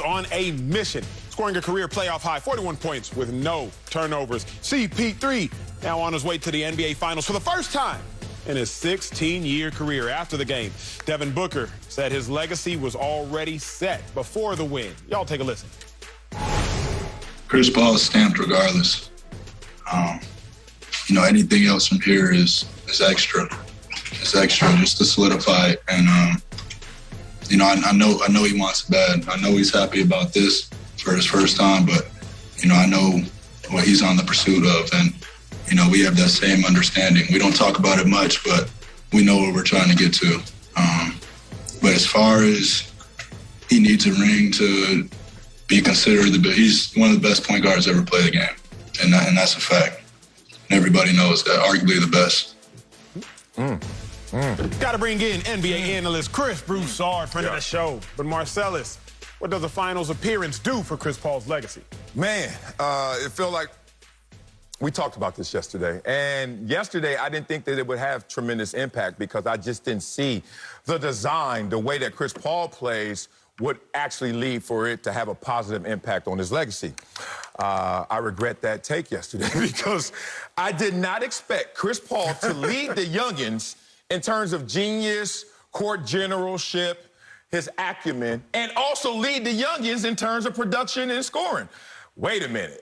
on a mission, scoring a career playoff high 41 points with no turnovers. CP3 now on his way to the NBA Finals for the first time in his 16-year career. After the game, Devin Booker said his legacy was already set before the win. Y'all take a listen. Chris Paul is stamped regardless. Anything else from here is extra. It's extra just to solidify it. And, I know he wants it bad. I know he's happy about this for his first time, but, I know what he's on the pursuit of. And, we have that same understanding. We don't talk about it much, but we know what we're trying to get to. But as far as he needs a ring to be considered he's one of the best point guards ever played the game. And that's a fact. And everybody knows that, arguably the best. Got to bring in NBA analyst Chris Broussard, friend of the show. But Marcellus, what does a finals appearance do for Chris Paul's legacy? Man, it felt like we talked about this yesterday. And yesterday, I didn't think that it would have tremendous impact because I just didn't see the design, the way that Chris Paul plays would actually lead for it to have a positive impact on his legacy. I regret that take yesterday because I did not expect Chris Paul to lead the youngins in terms of genius, court generalship, his acumen, and also lead the youngins in terms of production and scoring. Wait a minute.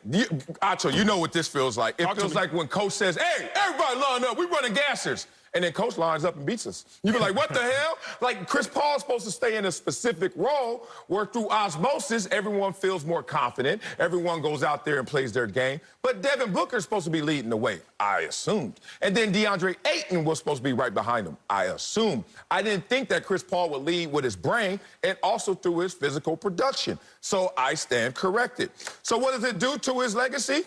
Acho, you know what this feels like. It feels like when coach says, hey, everybody line up, we running gassers. And then coach lines up and beats us. You be like, what the hell? Like, Chris Paul's supposed to stay in a specific role where through osmosis, everyone feels more confident. Everyone goes out there and plays their game. But Devin Booker's supposed to be leading the way, I assumed. And then DeAndre Ayton was supposed to be right behind him, I assumed. I didn't think that Chris Paul would lead with his brain and also through his physical production. So I stand corrected. So what does it do to his legacy?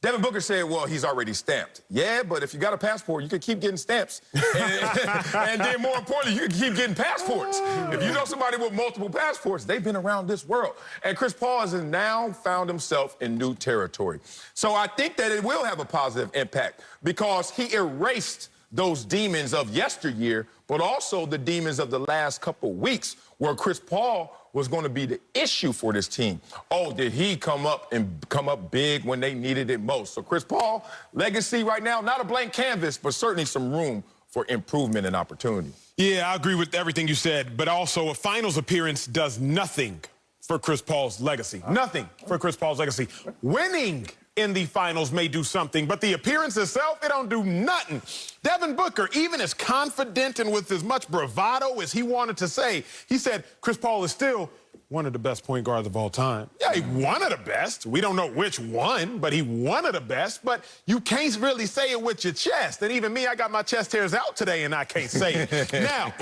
Devin Booker said, well, he's already stamped. Yeah, but if you got a passport, you can keep getting stamps. And then more importantly, you can keep getting passports. If you know somebody with multiple passports, they've been around this world. And Chris Paul has now found himself in new territory. So I think that it will have a positive impact because he erased those demons of yesteryear, but also the demons of the last couple weeks where Chris Paul was going to be the issue for this team. Oh, did he come up big when they needed it most? So Chris Paul, legacy right now, not a blank canvas, but certainly some room for improvement and opportunity. Yeah, I agree with everything you said, but also a finals appearance does nothing for Chris Paul's legacy. Nothing for Chris Paul's legacy. Winning in the finals may do something, but the appearance itself, it don't do nothing. Devin Booker, even as confident and with as much bravado as he wanted to say, he said Chris Paul is still one of the best point guards of all time. Yeah, he one of the best. We don't know which one, but he one of the best. But you can't really say it with your chest. And even me, I got my chest hairs out today and I can't say it. Now,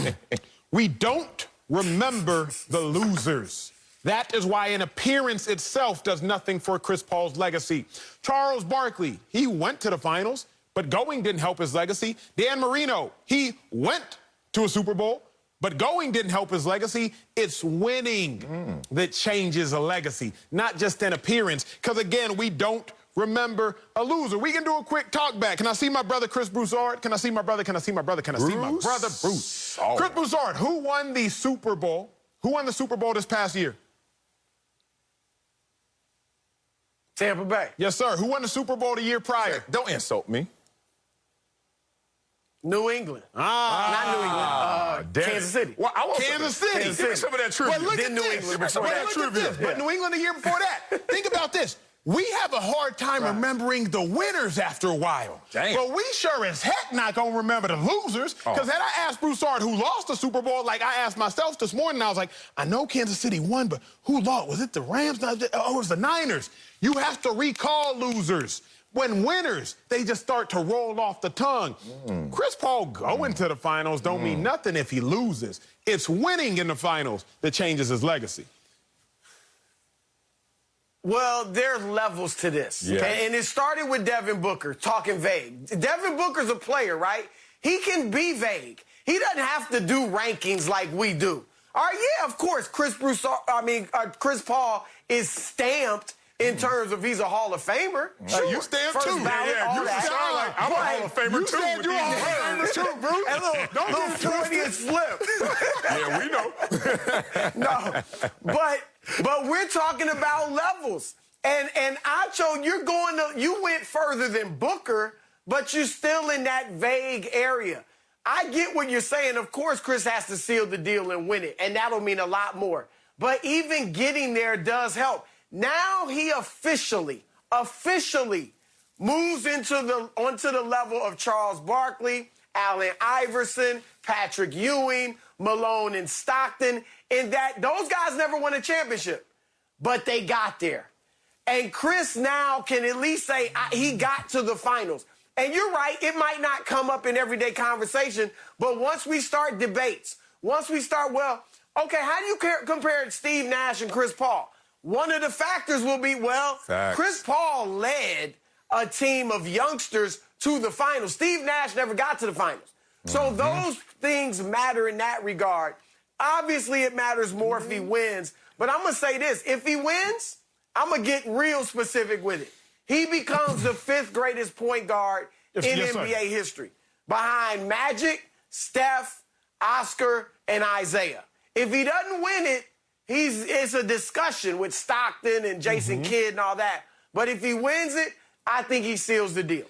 we don't remember the losers. That is why an appearance itself does nothing for Chris Paul's legacy. Charles Barkley, he went to the finals, but going didn't help his legacy. Dan Marino, he went to a Super Bowl, but going didn't help his legacy. It's winning that changes a legacy, not just an appearance. Because, again, we don't remember a loser. We can do a quick talk back. Can I see my brother, Chris Broussard? Can I see my brother? Can I see my brother? Can I see my brother, Bruce? Oh. Chris Broussard, who won the Super Bowl? Who won the Super Bowl this past year? Tampa Bay. Yes, sir. Who won the Super Bowl the year prior? Don't insult me. New England. Ah. Not New England. Kansas City. Well, Kansas City. Kansas Give me City. some of that trivia. But look at New this. England before that trivia. But New England the year before that. Think about this. We have a hard time remembering the winners after a while. Dang. But we sure as heck not going to remember the losers. Because had I asked Broussard who lost the Super Bowl, like I asked myself this morning, I was like, I know Kansas City won, but who lost? Was it the Rams? Oh, it was the Niners. You have to recall losers. When winners, they just start to roll off the tongue. Chris Paul going to the finals don't mean nothing if he loses. It's winning in the finals that changes his legacy. Well, there's levels to this. Yeah. And it started with Devin Booker talking vague. Devin Booker's a player, right? He can be vague. He doesn't have to do rankings like we do. All right, yeah, of course, Chris Paul is stamped in terms of he's a Hall of Famer. Sure. You stand First too. ballot, all You that. sound like I'm a Hall of Famer you too. said you're a Hall of Famer too, Bruce. And little Freudian slip. Yeah, we know. No, but we're talking about levels. And Acho, you went further than Booker, but you're still in that vague area. I get what you're saying. Of course, Chris has to seal the deal and win it, and that'll mean a lot more. But even getting there does help. Now he officially moves onto the level of Charles Barkley, Allen Iverson, Patrick Ewing, Malone, and Stockton, in that those guys never won a championship, but they got there. And Chris now can at least say he got to the finals. And you're right, it might not come up in everyday conversation, but once we start debates, once we start, well, okay, how do you compare Steve Nash and Chris Paul? One of the factors will be, well, Facts. Chris Paul led a team of youngsters to the finals. Steve Nash never got to the finals. So those things matter in that regard. Obviously, it matters more if he wins. But I'm going to say this. If he wins, I'm going to get real specific with it. He becomes the 5th greatest point guard in NBA history, behind Magic, Steph, Oscar, and Isaiah. If he doesn't win it, it's a discussion with Stockton and Jason Kidd and all that. But if he wins it, I think he seals the deal.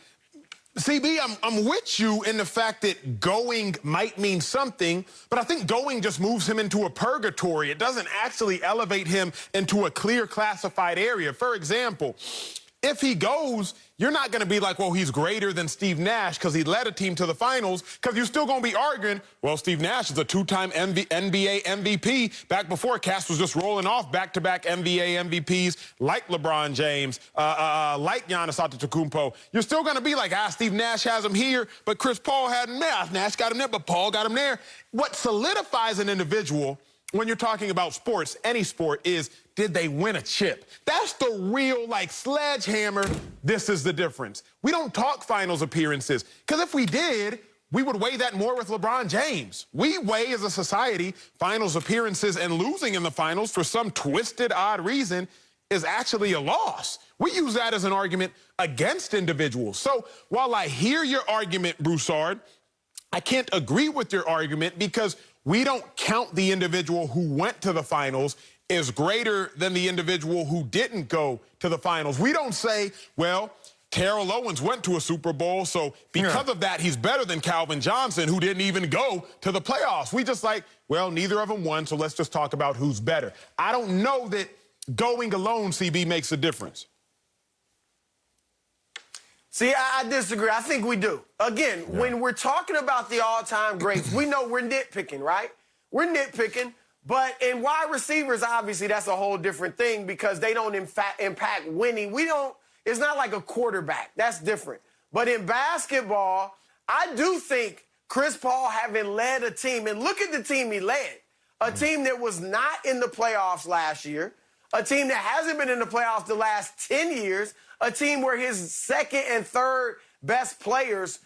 CB, I'm with you in the fact that going might mean something, but I think going just moves him into a purgatory. It doesn't actually elevate him into a clear classified area. For example, if he goes, you're not going to be like, well, he's greater than Steve Nash because he led a team to the finals, because you're still going to be arguing, well, Steve Nash is a 2-time NBA MVP back before Cass was just rolling off back-to-back NBA MVPs like LeBron James, like Giannis Antetokounmpo. You're still going to be like, Steve Nash has him here, but Chris Paul had him there. Nash got him there, but Paul got him there. What solidifies an individual when you're talking about sports, any sport, is did they win a chip? That's the real, sledgehammer. This is the difference. We don't talk finals appearances, because if we did, we would weigh that more with LeBron James. We weigh, as a society, finals appearances, and losing in the finals for some twisted, odd reason is actually a loss. We use that as an argument against individuals. So while I hear your argument, Broussard, I can't agree with your argument, because we don't count the individual who went to the finals as greater than the individual who didn't go to the finals. We don't say, well, Terrell Owens went to a Super Bowl, so because of that, he's better than Calvin Johnson, who didn't even go to the playoffs. We just well, neither of them won, so let's just talk about who's better. I don't know that going alone, CB, makes a difference. See, I disagree. I think we do. Again, when we're talking about the all-time greats, we know we're nitpicking, right? We're nitpicking, but in wide receivers, obviously, that's a whole different thing, because they don't impact winning. It's not like a quarterback. That's different. But in basketball, I do think Chris Paul, having led a team, and look at the team he led, a team that was not in the playoffs last year, a team that hasn't been in the playoffs the last 10 years, a team where his second and third best players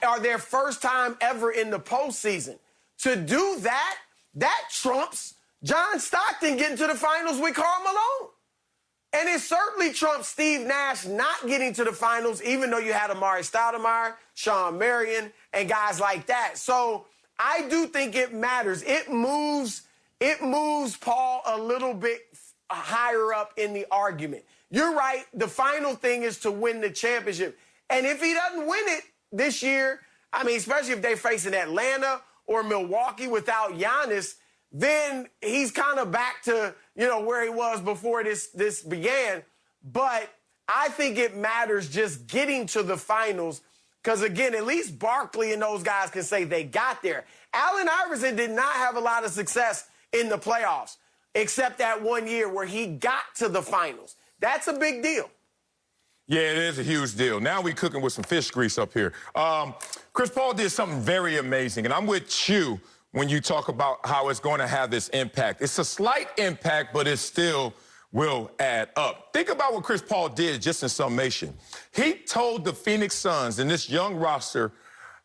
are their first time ever in the postseason. To do that, that trumps John Stockton getting to the finals with Karl Malone. And it certainly trumps Steve Nash not getting to the finals, even though you had Amari Stoudemire, Shawn Marion, and guys like that. So I do think it matters. It moves Paul a little bit higher up in the argument. You're right. The final thing is to win the championship. And if he doesn't win it this year, I mean, especially if they're facing Atlanta or Milwaukee without Giannis, then he's kind of back to, where he was before this began. But I think it matters just getting to the finals, because, again, at least Barkley and those guys can say they got there. Allen Iverson did not have a lot of success in the playoffs, except that one year where he got to the finals. That's a big deal. Yeah, it is a huge deal. Now we cooking with some fish grease up here. Chris Paul did something very amazing, and I'm with you when you talk about how it's going to have this impact. It's a slight impact, but it still will add up. Think about what Chris Paul did just in summation. He told the Phoenix Suns and this young roster,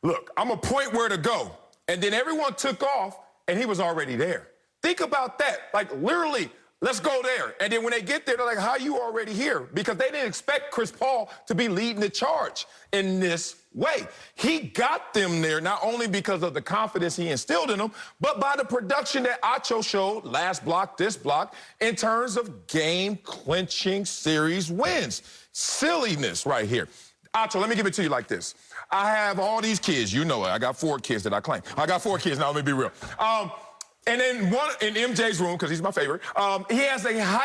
look, I'm going to point where to go. And then everyone took off, and he was already there. Think about that. Literally, Let's go there. And then when they get there, they're like, how you already here? Because they didn't expect Chris Paul to be leading the charge in this way. He got them there not only because of the confidence he instilled in them, but by the production that Acho showed last block, this block, in terms of game-clinching series wins. Silliness right here. Acho, let me give it to you like this. I have all these kids. You know it. I got 4 kids that I claim. I got 4 kids now, let me be real. And then one in MJ's room, because he's my favorite, he has a high